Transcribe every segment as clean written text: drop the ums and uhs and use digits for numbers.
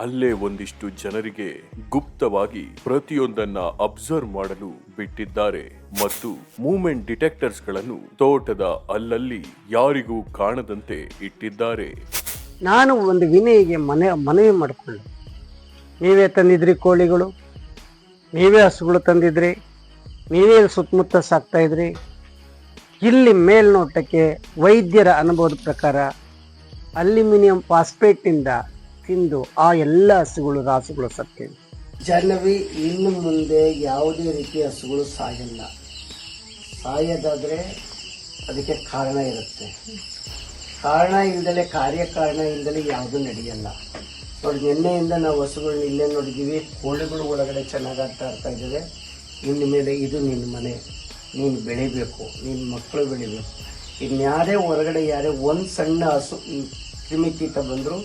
ಅಲ್ಲೇ ಒಂದಿಷ್ಟು ಜನರಿಗೆ ಗುಪ್ತವಾಗಿ ಪ್ರತಿಯೊಂದನ್ನ ಅಬ್ಸರ್ವ್ ಮಾಡಲು ಬಿಟ್ಟಿದ್ದಾರೆ ಮತ್ತು ಮೂವ್ಮೆಂಟ್ ಡಿಟೆಕ್ಟರ್ಸ್ ಗಳನ್ನು ತೋಟದ ಅಲ್ಲಲ್ಲಿ ಯಾರಿಗೂ ಕಾಣದಂತೆ ಇಟ್ಟಿದ್ದಾರೆ. ನಾನು ಒಂದು ವಿನಯಿಗೆ ಮನವಿ ಮಾಡಿಕೊಳ್ಳಿ. ನೀವೇ ತಂದಿದ್ರಿ ಕೋಳಿಗಳು, ನೀವೇ ಹಸುಗಳು ತಂದಿದ್ರಿ, ನೀವೇ ಸುತ್ತಮುತ್ತ ಸಾಕ್ತಾ ಇದ್ರಿ. ಇಲ್ಲಿ ಮೇಲ್ನೋಟಕ್ಕೆ ವೈದ್ಯರ ಅನುಭವದ ಪ್ರಕಾರ ಅಲ್ಯೂಮಿನಿಯಂ ಫಾಸ್ಫೇಟಿಂದ ತಿಂದು ಆ ಎಲ್ಲ ಹಸುಗಳು ರಾಸುಗಳು ಸತ್ತಿವೆ. ಜನವಿ ಇನ್ನು ಮುಂದೆ ಯಾವುದೇ ರೀತಿಯ ಹಸುಗಳು ಸಾಯಲ್ಲ. ಸಾಯೋದಾದರೆ ಅದಕ್ಕೆ ಕಾರಣ ಇರುತ್ತೆ. ಕಾರಣ ಇಲ್ಲದಲೇ ಕಾರ್ಯಕಾರಣ ಇಲ್ಲದಲೇ ಯಾವುದೂ ನಡೆಯಲ್ಲ. ನೋಡಿ, ನಿನ್ನೆಯಿಂದ ನಾವು ಹಸುಗಳನ್ನ ಇಲ್ಲೇ ನೋಡಿದ್ದೀವಿ. ಕೋಳಿಗಳು ಒಳಗಡೆ ಚೆನ್ನಾಗಿ ಆಡ್ತಾ ಇದ್ದಾವೆ. ಇನ್ನು ಮೇಲೆ ಇದು ನಿನ್ನ ಮನೆ, ನೀನು ಬೆಳಿಬೇಕು, ನಿನ್ನ ಮಕ್ಕಳು ಬೆಳಿಬೇಕು. ಇನ್ಯಾರೇ ಹೊರಗಡೆ ಯಾರೇ ಒಂದು ಸಣ್ಣ ಹಸು ಕ್ರಿಮಿಕೀಟ ಬಂದರೂ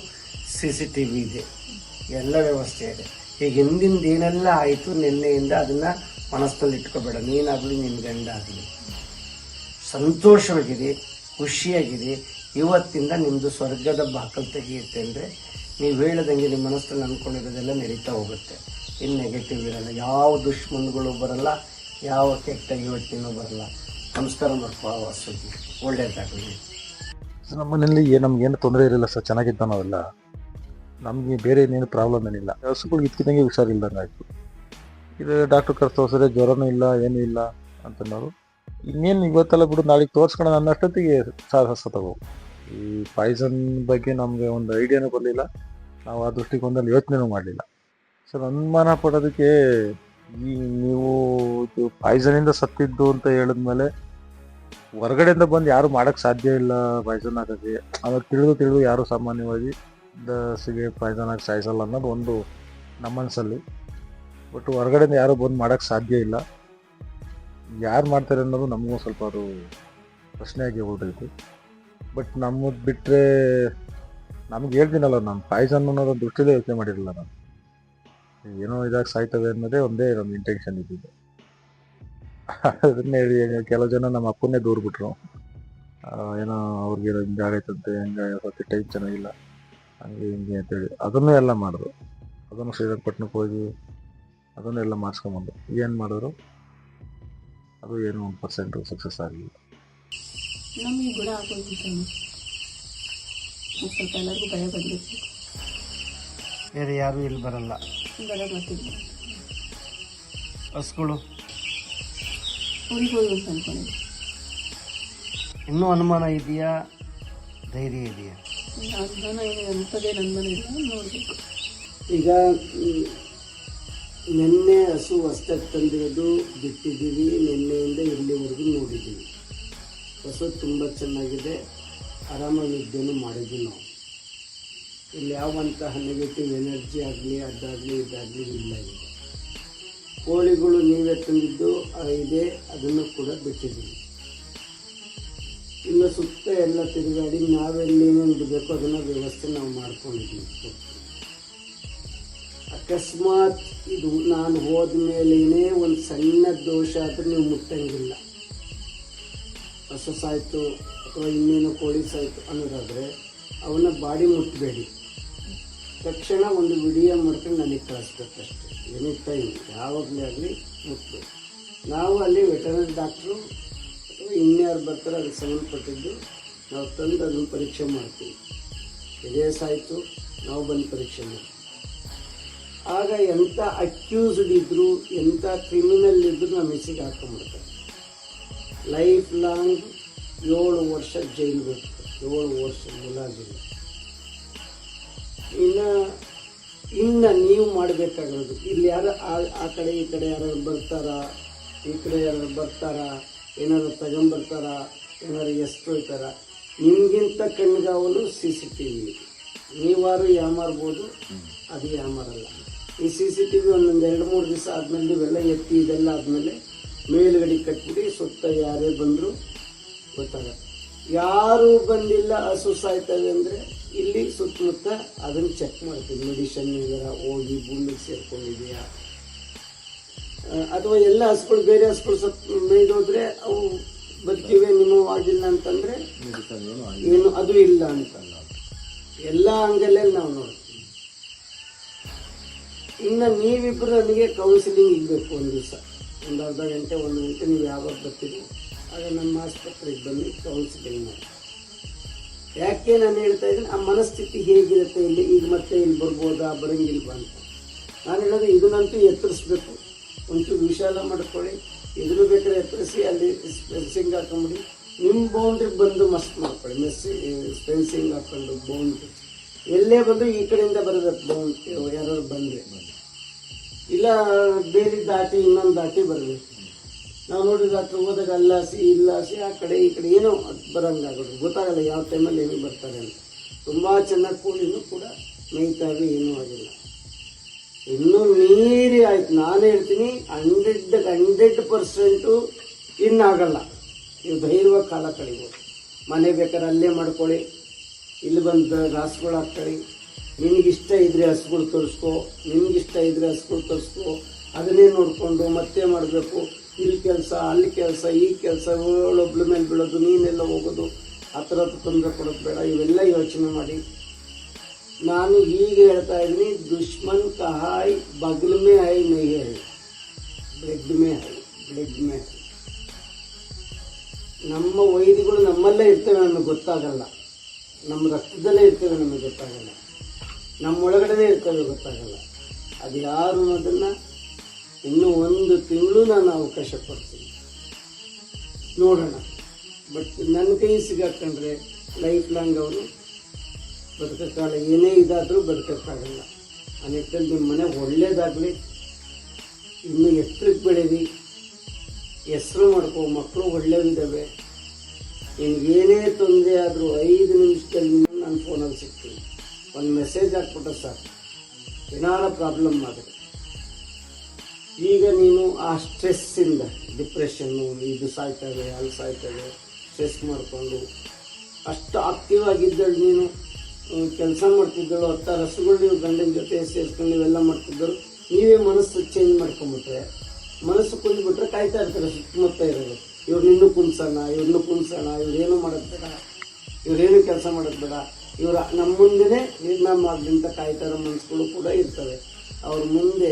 CCTV ಇದೆ, ಎಲ್ಲ ವ್ಯವಸ್ಥೆ ಇದೆ. ಈಗ ಹಿಂದಿಂದ ಏನೆಲ್ಲ ಆಯಿತು ನಿನ್ನೆಯಿಂದ ಅದನ್ನು ಮನಸ್ಸಲ್ಲಿ ಇಟ್ಕೋಬೇಡ. ನೀನಾಗಲಿ ನಿನ್ನ ಗಂಡ ಆಗಲಿ ಸಂತೋಷವಾಗಿದೆ, ಖುಷಿಯಾಗಿದೆ. ಇವತ್ತಿಂದ ನಿಮ್ಮದು ಸ್ವರ್ಗದ ಬಾಕಲು ತೆಗೆಯುತ್ತೆ ಅಂದರೆ ನೀವು ಹೇಳ್ದಂಗೆ ನಿಮ್ಮ ಮನಸ್ಸಲ್ಲಿ ಅಂದ್ಕೊಂಡಿರೋದೆಲ್ಲ ನಡೀತಾ ಹೋಗುತ್ತೆ. ಇನ್ನು ನೆಗೆಟಿವ್ ಇರಲ್ಲ, ಯಾವ ದುಶ್ಮನ್ಗಳು ಬರಲ್ಲ, ಯಾವ ಕೆಟ್ಟ ಯೋಚನೆನೂ ಬರಲ್ಲ. ನಮಸ್ಕಾರ ಮಾಡ್ಕೋ ವಾಸುಗಿ, ಒಳ್ಳೇದಾಗಲಿ. ನಮ್ಮ ಮನೆಯಲ್ಲಿ ನಮ್ಗೇನು ತೊಂದರೆ ಇರಲಿಲ್ಲ ಸರ್, ಚೆನ್ನಾಗಿದ್ದ ನಾವೆಲ್ಲ. ನಮಗೆ ಬೇರೆ ಏನೇನು ಪ್ರಾಬ್ಲಮ್ ಏನಿಲ್ಲ. ಹಸುಗಳಿಗೆ ಇದ್ಕಿದಂಗೆ ಹುಷಾರಿಲ್ದಂಗೆ ಆಯಿತು. ಇದು ಡಾಕ್ಟ್ರ್ ಕರ್ಸ್ ತೋರಿಸಿದ್ರೆ ಜ್ವರನೂ ಇಲ್ಲ, ಏನೂ ಇಲ್ಲ ಅಂತನ್ನೋರು. ಇನ್ನೇನು ಇವತ್ತೆಲ್ಲ ಬಿಡು, ನಾಳೆಗೆ ತೋರಿಸ್ಕೊಳ್ಳೋಣ ಅನ್ನಷ್ಟೊತ್ತಿಗೆ ಸತ್ತೋಗವು. ಈ ಪಾಯ್ಸನ್ ಬಗ್ಗೆ ನಮಗೆ ಒಂದು ಐಡಿಯಾನೂ ಬರಲಿಲ್ಲ. ನಾವು ಆ ದೃಷ್ಟಿಕೋನದಲ್ಲಿ ಯೋಚನೆನೂ ಮಾಡಲಿಲ್ಲ. ಸರ್, ಅನುಮಾನ ಪಡೋದಕ್ಕೆ ನೀವು ಇದು ಪಾಯ್ಸನಿಂದ ಸತ್ತಿದ್ದು ಅಂತ ಹೇಳಿದ್ಮೇಲೆ ಹೊರಗಡೆಯಿಂದ ಬಂದು ಯಾರು ಮಾಡೋಕ್ಕೆ ಸಾಧ್ಯ ಇಲ್ಲ ಪಾಯ್ಸನ್ ಹಾಕೋಕ್ಕೆ. ಆಮೇಲೆ ತಿಳಿದು ಯಾರು ಸಾಮಾನ್ಯವಾಗಿ ಹಸಿಗೆ ಪಾಯ್ಸನ್ ಹಾಕಿ ಸಾಯಿಸಲ್ಲ ಅನ್ನೋದು ಒಂದು ನಮ್ಮ ಮನಸ್ಸಲ್ಲಿ. ಬಟ್ ಹೊರಗಡೆಯಿಂದ ಯಾರು ಬಂದು ಮಾಡೋಕ್ಕೆ ಸಾಧ್ಯ ಇಲ್ಲ. ಯಾರು ಮಾಡ್ತಾರೆ ಅನ್ನೋದು ನಮಗೂ ಸ್ವಲ್ಪ ಅದು ಪ್ರಶ್ನೆಯಾಗಿ ಹೋಗ್ತೈತಿ. ಬಟ್ ನಮ್ಮದು ಬಿಟ್ಟರೆ ನಮ್ಗೆ ಹೇಳ್ತೀನಲ್ಲ, ನಮ್ಮ ಪಾಯ್ಸನ್ ಅನ್ನೋದು ದೃಷ್ಟಿಲೇ ಯೋಚನೆ ಮಾಡಿರಲಿಲ್ಲ. ನಾನು ಏನೋ ಇದಾಗಿ ಸಾಯ್ತವೆ ಅನ್ನೋದೇ ಒಂದೇ ನಮ್ಮ ಇಂಟೆನ್ಷನ್ ಇದ್ದಿದ್ದು. ಅದನ್ನೇ ಹೇಳಿ ಕೆಲವು ಜನ ನಮ್ಮ ಅಪ್ಪನ್ನೇ ದೂರ ಬಿಟ್ರು. ಏನೋ ಅವ್ರಿಗೆ ಹಿಂಗೆ ಆಗೈತಂತೆ, ಹೆಂಗೆ ಹೊತ್ತು ಟೈಮ್ ಚೆನ್ನಾಗಿಲ್ಲ, ಹಂಗೆ ಹಿಂಗೆ ಅಂತೇಳಿ ಅದನ್ನೂ ಎಲ್ಲ ಮಾಡಿದ್ರು. ಅದನ್ನು ಶ್ರೀರಂಗಪಟ್ಟಣಕ್ಕೆ ಹೋಗಿ ಅದನ್ನೆಲ್ಲ ಮಾಡಿಸ್ಕೊಂಬಂದು ಏನು ಮಾಡಿದ್ರು, ಅದು ಏನು 1% ಸಕ್ಸಸ್ ಆಗಲಿಲ್ಲ. ನಮಗೆ ಗುಣ ಆಗೋದು ಸ್ವಲ್ಪ ಎಲ್ಲರಿಗೂ ಭಯ ಬಂದಿತ್ತು. ಬೇರೆ ಯಾರೂ ಇಲ್ಲಿ ಬರಲ್ಲ. ಬರೋದಿಲ್ಲ, ಹಸುಗಳು ಊರಿಗೆ ಹೋಗಿ ಅಂತ ಅಂದ್ಕೊಂಡಿದ್ದೆ. ಇನ್ನೂ ಅನುಮಾನ ಇದೆಯಾ, ಧೈರ್ಯ ಇದೆಯಾ? ಅನುಮಾನ ಏನಿದೆ ಅಂಥದ್ದೇ ನನ್ನ ಮನೆ ಇಲ್ಲ, ನೋಡಬೇಕು. ಈಗ ನಿನ್ನೆ ಹಸು ಹೊಸ್ದಾಗಿ ತಂದಿರೋದು ಬಿಟ್ಟಿದ್ದೀವಿ. ನಿನ್ನೆಯಿಂದ ಇಲ್ಲಿವರೆಗೂ ನೋಡಿದ್ದೀವಿ. ಹಸು ತುಂಬ ಚೆನ್ನಾಗಿದೆ, ಆರಾಮಾಗಿ ನಿದ್ದೆನೂ ಮಾಡಿದ್ವಿ ನಾವು. ಇಲ್ಲಿ ಯಾವಂತಹ ನೆಗೆಟಿವ್ ಎನರ್ಜಿ ಆಗಲಿ ಅದಾಗಲಿ ಇದಾಗಲಿ ಇಲ್ಲ. ಈಗ ಕೋಳಿಗಳು ನೀವೇ ತಂದಿದ್ದು ಇದೆ, ಅದನ್ನು ಕೂಡ ಬಿಟ್ಟಿದ್ದೀವಿ. ಇನ್ನು ಸುತ್ತ ಎಲ್ಲ ತಿರುಗಾಡಿ ನಾವೆಲ್ಲೇನೇನು ಬಿಡಬೇಕು ಅದನ್ನು ವ್ಯವಸ್ಥೆ ನಾವು ಮಾಡ್ಕೊಂಡಿದ್ದೀವಿ. ಅಕಸ್ಮಾತ್ ಇದು ನಾನು ಹೋದ ಮೇಲೇ ಒಂದು ಸಣ್ಣ ದೋಷ ಆದರೆ ನೀವು ಮುಟ್ಟಂಗಿಲ್ಲ. ಹಸು ಸಾಯ್ತು ಅಥವಾ ಇನ್ನೇನು ಕೋಳಿ ಸಾಯ್ತು ಅನ್ನೋದಾದರೆ ಅವನ್ನ ಬಾಡಿ ಮುಟ್ಟಬೇಡಿ. ತಕ್ಷಣ ಒಂದು ವಿಡಿಯೋ ಮಾಡ್ಕೊಂಡು ನನಗೆ ಕಳಿಸ್ಬೇಕಷ್ಟೆ. ಎನಿ ಟೈಮ್ ಯಾವಾಗಲೇ ಆಗಲಿ ಮುಟ್ಟಬೇಕು. ನಾವು ಅಲ್ಲಿ ವೆಟರ್ನರಿ ಡಾಕ್ಟ್ರು ಅಥವಾ ಇನ್ಯಾರು ಬರ್ತಾರೆ ಅದಕ್ಕೆ ಸಂಬಂಧಪಟ್ಟಿದ್ದು ನಾವು ತಂದು ಅದನ್ನು ಪರೀಕ್ಷೆ ಮಾಡ್ತೀವಿ. ಇದೇ ಸಾಯಿತು ನಾವು ಬಂದು ಪರೀಕ್ಷೆ ಮಾಡ್ತೀವಿ. ಆಗ ಎಂಥ ಅಕ್ಯೂಸ್ಡ್ ಇದ್ದರೂ, ಎಂಥ ಕ್ರಿಮಿನಲ್ ಇದ್ದರೂ ನಮ್ಮ ಮೆಸಿಗೆ ಹಾಕೊಂಡ್ಬಿಡ್ತಾರೆ. ಲೈಫ್ ಲಾಂಗ್ 7 ವರ್ಷ ಜೈಲು ಬೇಕು, 7 ವರ್ಷ ಮುಲಾಜಿಲ್ಲ. ಇನ್ನು ನೀವು ಮಾಡಬೇಕಾಗಿರೋದು, ಇಲ್ಲಿ ಯಾರು ಆ ಕಡೆ ಈ ಕಡೆ ಯಾರು ಬರ್ತಾರಾ, ಈ ಕಡೆ ಯಾರು ಬರ್ತಾರಾ, ಏನಾರು ತಗೊಂಬರ್ತಾರಾ, ಏನಾರು ಎಸ್ಕೊಳ್ತಾರ, ನಿಮಗಿಂತ ಕಣ್ಗಾವಲು CCTV. ನೀವಾರು ಯಾಮಾರ್ಬೋದು, ಅದು ಯಾಮಾರಲ್ಲ. ಈ CCTV ಒಂದೊಂದು 2-3 ದಿವಸ ಆದಮೇಲೆ ಇವೆಲ್ಲ ಎತ್ತಿ ಇದೆಲ್ಲ ಆದಮೇಲೆ ಮೇಲುಗಡೆ ಕಟ್ಬಿಟ್ಟು ಸುತ್ತ ಯಾರೇ ಬಂದರೂ ಗೊತ್ತಾಗತ್ತೆ. ಯಾರು ಬಂದಿಲ್ಲ ಹಸು ಸಾಯ್ತವೆ ಅಂದರೆ ಇಲ್ಲಿ ಸುತ್ತಮುತ್ತ ಅದನ್ನು ಚೆಕ್ ಮಾಡ್ತೀವಿ. ಮೆಡಿಷನ್ ಇದರ ಹೋಗಿ ಭೂಮಿಗೆ ಸೇರ್ಕೊಂಡಿದೆಯಾ, ಅಥವಾ ಎಲ್ಲ ಹಸುಗಳು ಬೇರೆ ಹಸುಗಳು ಮೇಯ್ದೋದ್ರೆ ಅವು ಬದುಕಿವೆ, ನಿಮಗೂ ಆಗಿಲ್ಲ ಅಂತಂದರೆ ಏನು ಅದು ಇಲ್ಲ ಅಂತಲ್ಲ. ಎಲ್ಲ ಅಂಗಲಲ್ಲಿ ನಾವು ನೋಡ್ತೀವಿ. ಇನ್ನು ನೀವಿಬ್ಬರು ನನಗೆ ಕೌನ್ಸಿಲಿಂಗ್ ಇರಬೇಕು. ಒಂದು ದಿವಸ ಒಂದು ಅರ್ಧ ಗಂಟೆ 1 ಗಂಟೆ ನೀವು ಯಾವಾಗ ಬರ್ತೀರಿ ಆಗ ನಮ್ಮ ಆಸ್ಪತ್ರೆಗೆ ಬನ್ನಿ, ಕೌನ್ಸಿಲಿಂಗ್ ಮಾಡಿ. ಯಾಕೆ ನಾನು ಹೇಳ್ತಾ ಇದ್ದೀನಿ, ಆ ಮನಸ್ಥಿತಿ ಹೇಗಿರುತ್ತೆ ಇಲ್ಲಿ, ಈಗ ಮತ್ತೆ ಇಲ್ಲಿ ಬರ್ಬೋದಾ ಬರಂಗಿಲ್ವಾ ಅಂತ. ನಾನು ಹೇಳೋದು ಇದನ್ನಂತೂ ಎತ್ತರಿಸ್ಬೇಕು. ಒಂಚೂರು ವಿಶಾಲ ಮಾಡ್ಕೊಳ್ಳಿ, ಇದನ್ನು ಬೇಕಾದ್ರೆ ಎತ್ತರಿಸಿ ಅಲ್ಲಿ ಫೆನ್ಸಿಂಗ್ ಹಾಕೊಂಬಿಡಿ. ನಿಮ್ಮ ಬೌಂಡ್ರಿ ಬಂದು ಮಸ್ತ್ ಮಾಡ್ಕೊಳ್ಳಿ, ಫೆನ್ಸಿಂಗ್ ಹಾಕೊಂಡು ಬೌಂಡ್ರಿ ಎಲ್ಲೇ ಬಂದು ಈ ಕಡೆಯಿಂದ ಬರಬೇಕು. ಬೌಂಡ್ರಿ ಯಾರು ಬಂದರೆ ಇಲ್ಲ ಬೇರೆ ದಾಟಿ ಇನ್ನೊಂದು ದಾಟಿ ಬರಬೇಕು. ನಾವು ನೋಡಿದ ಹತ್ರ ಹೋದಾಗ ಅಲ್ಲಾಸಿ ಇಲ್ಲಾಸಿ ಆ ಕಡೆ ಈ ಕಡೆ ಏನೋ ಬರೋಂಗಾಗೋದು, ಗೊತ್ತಾಗಲ್ಲ ಯಾವ ಟೈಮಲ್ಲಿ ಏನೋ ಬರ್ತಾರೆ ಅಂತ. ತುಂಬ ಚೆನ್ನಾಗಿ ಕೂಲಿನೂ ಕೂಡ ಮೇಯ್ತಾವೆ, ಏನೂ ಆಗಿಲ್ಲ. ಇನ್ನೂ ಮೀರಿ ಆಯ್ತು. ನಾನು ಹೇಳ್ತೀನಿ 100% ಇನ್ನಾಗಲ್ಲ. ನೀವು ಧೈರ್ಯವಾಗಿ ಕಾಲ ಕಳಿಬೋದು. ಮನೆ ಬೇಕಾದ್ರೆ ಅಲ್ಲೇ ಮಾಡ್ಕೊಳ್ಳಿ, ಇಲ್ಲಿ ಬಂದು ರಾಸುಗಳು ಹಾಕ್ಕೊಳ್ಳಿ. ನಿನಗಿಷ್ಟ ಇದ್ರೆ ಹಸುಗಳು ತೋರಿಸ್ಕೊ, ನಿನಗಿಷ್ಟ ಇದ್ರೆ ಹಸುಗಳು ತೋರಿಸ್ಕೊ. ಅದನ್ನೇ ನೋಡಿಕೊಂಡು ಮತ್ತೆ ಮಾಡಬೇಕು. ಇಲ್ಲಿ ಕೆಲಸ ಅಲ್ಲಿ ಕೆಲಸ ಈ ಕೆಲಸ, ಒಬ್ಬಳ ಮೇಲೆ ಬೀಳೋದು, ನೀನೆಲ್ಲ ಹೋಗೋದು, ಆ ಥರದ್ದು ತೊಂದರೆ ಕೊಡೋದು ಬೇಡ. ಇವೆಲ್ಲ ಯೋಚನೆ ಮಾಡಿ. ನಾನು ಈಗ ಹೇಳ್ತಾ ಇದ್ದೀನಿ, ದುಶ್ಮನ್ ಕಹಾಯ್ ಬಗಲ್ ಮೇ ಹೈ ನೈ high, blood May high, blood May high. ನಮ್ಮ ವೈದ್ಯಗಳು ನಮ್ಮಲ್ಲೇ ಇರ್ತವೆ, ನಮಗೆ ಗೊತ್ತಾಗಲ್ಲ. ನಮ್ಮ ರಕ್ತದಲ್ಲೇ ಇರ್ತವೆ, ನಮಗೆ ಗೊತ್ತಾಗಲ್ಲ. ನಮ್ಮೊಳಗಡೆ ಇರ್ತವೆ, ಗೊತ್ತಾಗಲ್ಲ. ಅದು ಯಾರು ಅನ್ನೋದನ್ನು ಇನ್ನೂ 1 ತಿಂಗಳು ನಾನು ಅವಕಾಶ ಕೊಡ್ತೀನಿ, ನೋಡೋಣ. ಬಟ್ ನನ್ನ ಕೈ ಸಿಗಾಕೊಂಡ್ರೆ ಲೈಫ್ ಲಾಂಗ್ ಅವರು ಬದುಕೋಕ್ಕಾಗಲ್ಲ. ಏನೇ ಇದಾದರೂ ಬದುಕೋಕ್ಕಾಗಲ್ಲ. ಆ ನಿಟ್ಟಲ್ಲಿ ನಿಮ್ಮ ಮನೆ ಒಳ್ಳೇದಾಗಲಿ, ಇನ್ನೂ ಎತ್ತರಕ್ಕೆ ಬೆಳೀರಿ, ಹೆಸರು ಮಾಡ್ಕೋ, ಮಕ್ಕಳು ಒಳ್ಳೆಯವಿದ್ದಾವೆ. ನಿನಗೇನೇ ತೊಂದರೆ ಆದರೂ 5 ನಿಮಿಷದಲ್ಲಿ ನಾನು ಫೋನಲ್ಲಿ ಸಿಗ್ತೀನಿ. ಒಂದು ಮೆಸೇಜ್ ಹಾಕ್ಬಿಟ್ರೆ ಸಾಕು, ಏನಾರ ಪ್ರಾಬ್ಲಮ್ ಆದರೆ. ಈಗ ನೀನು ಆ ಸ್ಟ್ರೆಸ್ಸಿಂದ ಡಿಪ್ರೆಷನ್ನು, ಇದು ಸಾಯ್ತವೆ ಅಲ್ಲಿ ಸಾಯ್ತವೆ, ಸ್ಟ್ರೆಸ್ ಮಾಡಿಕೊಂಡು ಅಷ್ಟು ಆಕ್ಟಿವ್ ಆಗಿದ್ದಳು. ನೀನು ಕೆಲಸ ಮಾಡ್ತಿದ್ದಳು, 10 ಹಸುಗಳು ನೀವು ಗಂಡನ ಜೊತೆ ಸೇರಿಸ್ಕೊಂಡು ನೀವೆಲ್ಲ ಮಾಡ್ತಿದ್ದರು. ನೀವೇ ಮನಸ್ಸು ಚೇಂಜ್ ಮಾಡ್ಕೊಂಬಿಟ್ರೆ, ಮನಸ್ಸು ಕುಂದ್ಬಿಟ್ರೆ ಕಾಯ್ತಾ ಇರ್ತಾರೆ ಸುತ್ತಮುತ್ತ ಇರೋದು. ಇವ್ರನ್ನೂ ಕುಂದ್ಸೋಣ, ಇವ್ರೇನು ಮಾಡೋದು ಬೇಡ, ಇವ್ರೇನು ಕೆಲಸ ಮಾಡೋದು ಬೇಡ, ಇವರು ನಮ್ಮ ಮುಂದೆನೇ ನಿರ್ಣಯ ಮಾಡಲಿಂತ ಕಾಯ್ತಾ ಇರೋ ಮನಸ್ಸುಗಳು ಕೂಡ ಇರ್ತವೆ. ಅವ್ರ ಮುಂದೆ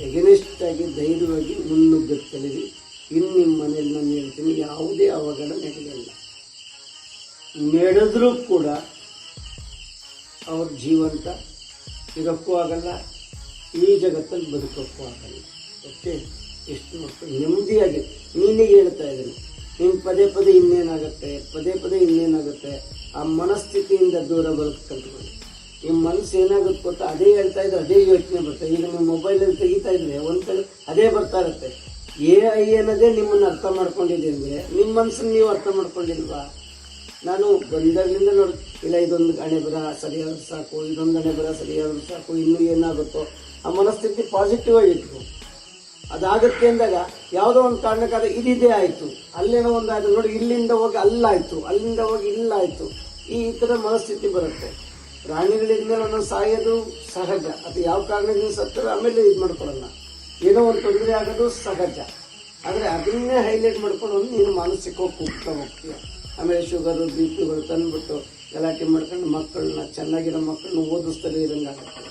ಎಗನೆಸ್ಟ್ ಆಗಿ ಧೈರ್ಯವಾಗಿ ಮುನ್ನುಗ್ಗಕ್ಕೆ ಕಲೀರಿ. ಇನ್ನು ನಿಮ್ಮ ಮನೇಲಿ ನಾನು ಹೇಳ್ತೀನಿ, ಯಾವುದೇ ಅವಘಡ ನಡೆಯಲ್ಲ. ನಡೆದ್ರೂ ಕೂಡ ಅವ್ರ ಜೀವಂತ ಇರೋಕ್ಕೂ ಆಗಲ್ಲ, ಈ ಜಗತ್ತಲ್ಲಿ ಬದುಕೋಕ್ಕೂ ಆಗಲ್ಲ. ಓಕೆ, ಎಷ್ಟು ಮಕ್ಕಳು ನೆಮ್ಮದಿಯಾಗಿ. ನೀನಿಗೆ ಹೇಳ್ತಾ ಇದ್ದೀನಿ, ನೀನು ಪದೇ ಇನ್ನೇನಾಗುತ್ತೆ, ಆ ಮನಸ್ಥಿತಿಯಿಂದ ದೂರ ಬರೋದು ಕಲ್ತ್ಕೊಳ್ಳಿ. ನಿಮ್ಮ ಮನಸ್ಸು ಏನಾಗುತ್ತೆ ಗೊತ್ತಾ, ಅದೇ ಹೇಳ್ತಾ ಇದ್ರೆ ಅದೇ ಯೋಚನೆ ಬರ್ತದೆ. ಈಗ ನಿಮ್ಮ ಮೊಬೈಲಲ್ಲಿ ತೆಗಿತಾ ಇದ್ರೆ ಒಂದು ಕಡೆ ಅದೇ ಬರ್ತಾ ಇರುತ್ತೆ. AI ಅನ್ನೋದೇ ನಿಮ್ಮನ್ನು ಅರ್ಥ ಮಾಡ್ಕೊಂಡಿದೆ ಅಂದರೆ ನಿಮ್ಮ ಮನಸ್ಸನ್ನು ನೀವು ಅರ್ಥ ಮಾಡ್ಕೊಂಡಿಲ್ವಾ? ನಾನು ಬಂದಾಗಲಿಂದ ನೋಡಿ, ಇಲ್ಲ ಇದೊಂದು ಹಣೆ ಬರ ಸರಿಯಾದ್ರು ಸಾಕು, ಇದೊಂದು ಹಣೆ ಬರ ಸರಿಯಾದ್ರು ಸಾಕು, ಇನ್ನೂ ಏನಾಗುತ್ತೋ ಆ ಮನಸ್ಥಿತಿ ಪಾಸಿಟಿವ್ ಆಗಿತ್ತು. ಅದಾಗುತ್ತೆ ಅಂದಾಗ ಯಾವುದೋ ಒಂದು ಕಾರಣಕ್ಕಾದ ಇದಿದೆ ಆಯಿತು, ಅಲ್ಲೇನೋ ಒಂದು ಆಯಿತು ನೋಡಿ, ಇಲ್ಲಿಂದ ಹೋಗಿ ಅಲ್ಲಾಯಿತು, ಅಲ್ಲಿಂದ ಹೋಗಿ ಇಲ್ಲಾಯಿತು, ಈ ಥರ ಮನಸ್ಥಿತಿ ಬರುತ್ತೆ. ಪ್ರಾಣಿಗಳಿಂದ ನಾವು ಸಾಯೋದು ಸಹಜ. ಅದು ಯಾವ ಕಾರಣದಿಂದ ಸತ್ತರೆ ಆಮೇಲೆ ಇದು ಮಾಡ್ಕೊಳ್ಳೋಣ, ಏನೋ ಒಂದು ತೊಂದರೆ ಆಗೋದು ಸಹಜ. ಆದರೆ ಅದನ್ನೇ ಹೈಲೈಟ್ ಮಾಡ್ಕೊಂಡು ನೀನು ಮಾನಸಿಕವಾಗಿ ಹೋಗ್ತೀಯ. ಆಮೇಲೆ ಶುಗರು BP ತಂದುಬಿಟ್ಟು ಗಲಾಟೆ ಮಾಡ್ಕೊಂಡು ಮಕ್ಕಳನ್ನ, ಚೆನ್ನಾಗಿರೋ ಮಕ್ಕಳನ್ನ ಓದಿಸ್ತಲೇ ಇರೋಂಗಾಗುತ್ತೆ.